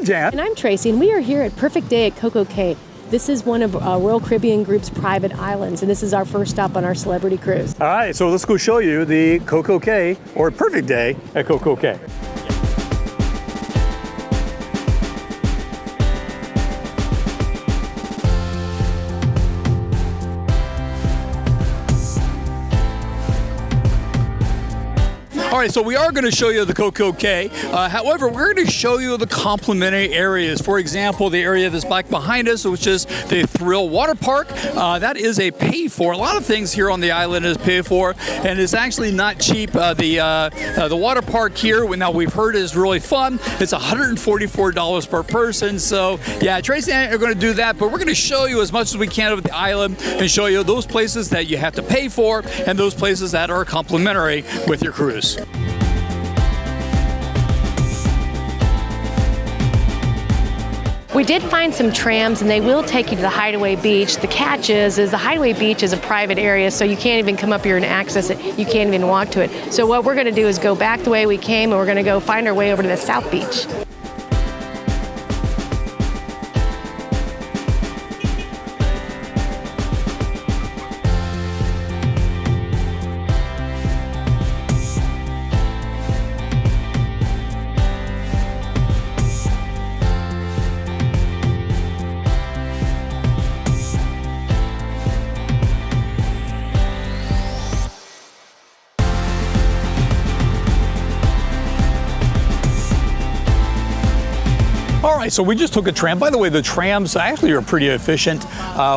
Jan. And I'm Tracey, and we are here at Perfect Day at CocoCay. This is one of Royal Caribbean Group's private islands, and this is our first stop on our celebrity cruise. All right, so let's go show you the CocoCay, or Perfect Day at CocoCay. All right, so we are going to show you the CocoCay. However, we're going to show you the complementary areas. For example, the area that's back behind us, which is the Thrill Waterpark. That is a pay-for. A lot of things here on the island is paid-for, and it's actually not cheap. The water park here, now we've heard, is really fun. It's $144 per person. So, yeah, Tracey and I are going to do that, but we're going to show you as much as we can of the island and show you those places that you have to pay for and those places that are complimentary with your cruise. We did find some trams, and they will take you to the Hideaway Beach. The catch is the Hideaway Beach is a private area, so you can't even come up here and access it. You can't even walk to it. So what we're going to do is go back the way we came, and we're going to go find our way over to the South Beach. All right, so we just took a tram. By the way, the trams actually are pretty efficient.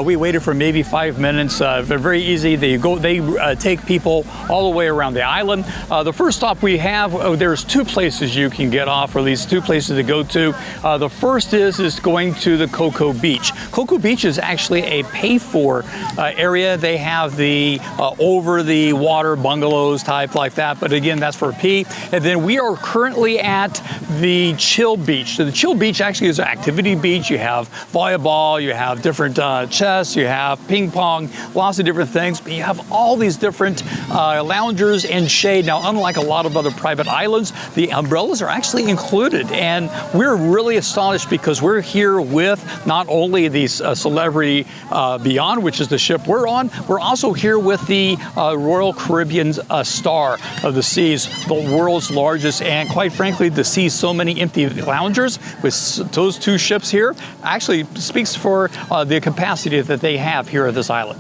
We waited for maybe 5 minutes. They're very easy. They take people all the way around the island. The first stop we have, there's two places you can get off, or at least two places to go to. The first is going to the Coco Beach. Coco Beach is actually a pay-for area. They have the over the water bungalows type like that, but again, that's for a P. And then we are currently at the Chill Beach. So the Chill Beach actually is an activity beach. You have volleyball, you have different chess, you have ping pong, lots of different things, but you have all these different loungers and shade. Now, unlike a lot of other private islands, the umbrellas are actually included, and we're really astonished because we're here with not only the Celebrity Beyond, which is the ship we're on, we're also here with the Royal Caribbean Star of the Seas, the world's largest, and quite frankly, to see so many empty loungers with those two ships here actually speaks for the capacity that they have here at this island.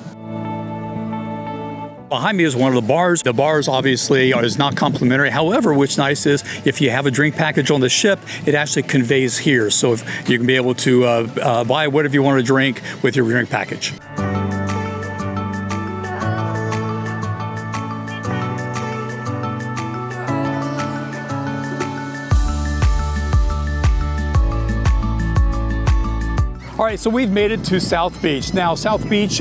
Behind me is one of the bars. The bars obviously is not complimentary. However, what's nice is if you have a drink package on the ship, it actually conveys here. So if you can be able to buy whatever you want to drink with your drink package. All right, so we've made it to South Beach. Now, South Beach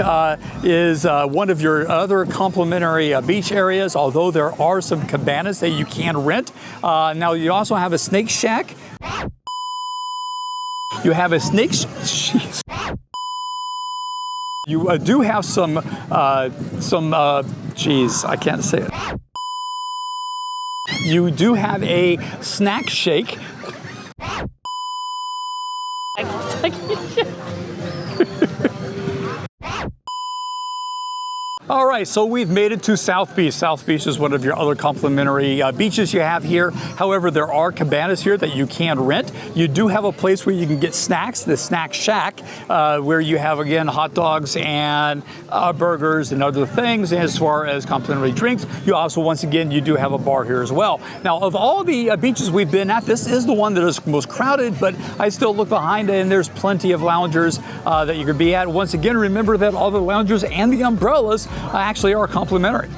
is one of your other complimentary beach areas, although there are some cabanas that you can rent. Now, you also have a snake shack. You have a snake You do have some, geez, I can't say it. You do have a snack shake. All right, so we've made it to South Beach. South Beach is one of your other complimentary beaches you have here. However, there are cabanas here that you can rent. You do have a place where you can get snacks, the Snack Shack, where you have, again, hot dogs and burgers and other things. And as far as complimentary drinks, you also, once again, you do have a bar here as well. Now, of all the beaches we've been at, this is the one that is most crowded, but I still look behind it, and there's plenty of loungers that you could be at. Once again, remember that all the loungers and the umbrellas actually are complimentary.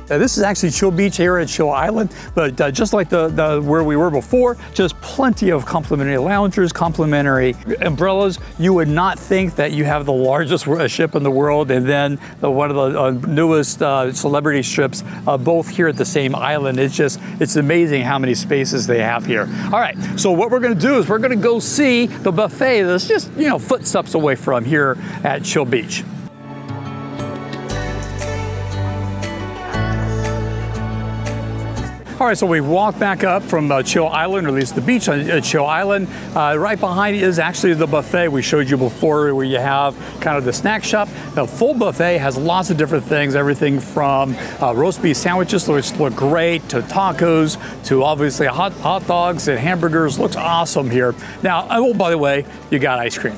This is actually Chill Beach here at Chill Island, but just like the where we were before, just plenty of complimentary loungers, complimentary umbrellas. You would not think that you have the largest ship in the world and then one of the newest celebrity ships, both here at the same island. It's amazing how many spaces they have here. All right, so what we're gonna do is we're gonna go see the buffet that's just, footsteps away from here at Chill Beach. All right, so we walked back up from Chill Island, or at least the beach on Chill Island. Right behind is actually the buffet we showed you before, where you have kind of the snack shop. The full buffet has lots of different things, everything from roast beef sandwiches, which look great, to tacos, to obviously hot dogs and hamburgers. Looks awesome here. Now, oh, by the way, you got ice cream.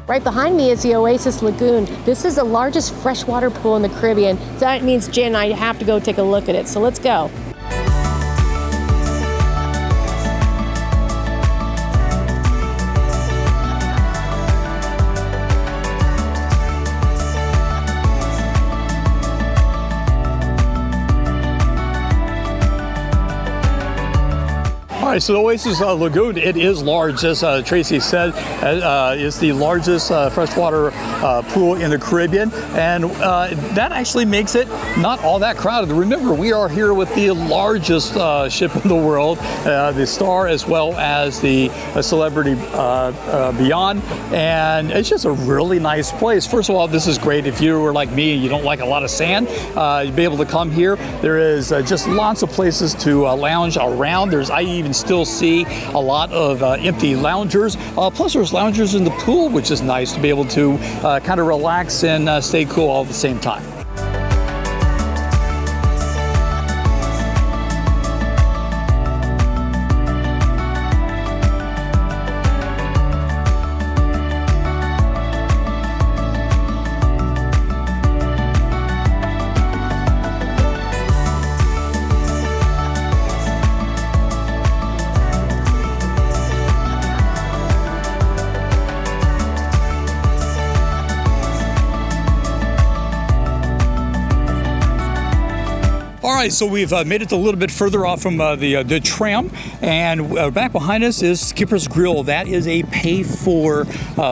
Right behind me is the Oasis Lagoon. This is the largest freshwater pool in the Caribbean. So that means Jen and I have to go take a look at it. So let's go. All right, so the Oasis Lagoon, it is large, as Tracey said, is the largest freshwater pool in the Caribbean, and that actually makes it not all that crowded. Remember, we are here with the largest ship in the world, the Star, as well as the Celebrity Beyond, and it's just a really nice place. First of all, this is great if you were like me and you don't like a lot of sand, you'd be able to come here. There is just lots of places to lounge around. I even still see a lot of empty loungers. Plus there's loungers in the pool, which is nice to be able to kind of relax and stay cool all at the same time. All right, so we've made it a little bit further off from the tram, and back behind us is Skipper's Grill. That is a pay-for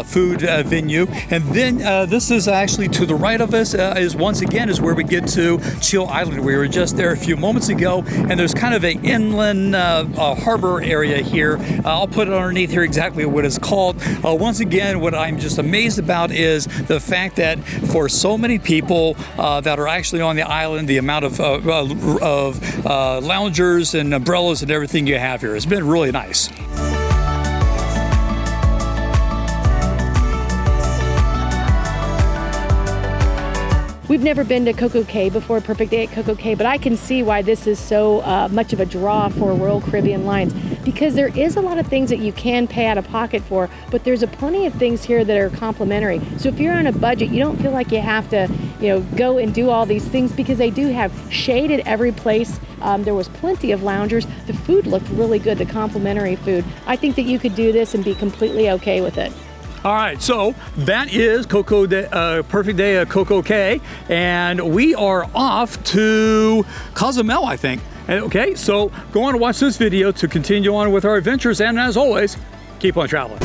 food venue, and then this is actually to the right of us is once again is where we get to Chill Island. We were just there a few moments ago, and there's kind of an inland harbor area here. I'll put it underneath here exactly what it's called. Once again, what I'm just amazed about is the fact that for so many people that are actually on the island, the amount of loungers and umbrellas and everything you have here. It's been really nice. We've never been to CocoCay before, Perfect Day at CocoCay, but I can see why this is so much of a draw for Royal Caribbean Lines, because there is a lot of things that you can pay out of pocket for, but there's plenty of things here that are complimentary. So if you're on a budget, you don't feel like you have to, go and do all these things, because they do have shade at every place. There was plenty of loungers. The food looked really good, the complimentary food. I think that you could do this and be completely okay with it. All right, so that is Perfect Day at CocoCay, and we are off to Cozumel, I think. Okay, so go on and watch this video to continue on with our adventures, and as always, keep on traveling.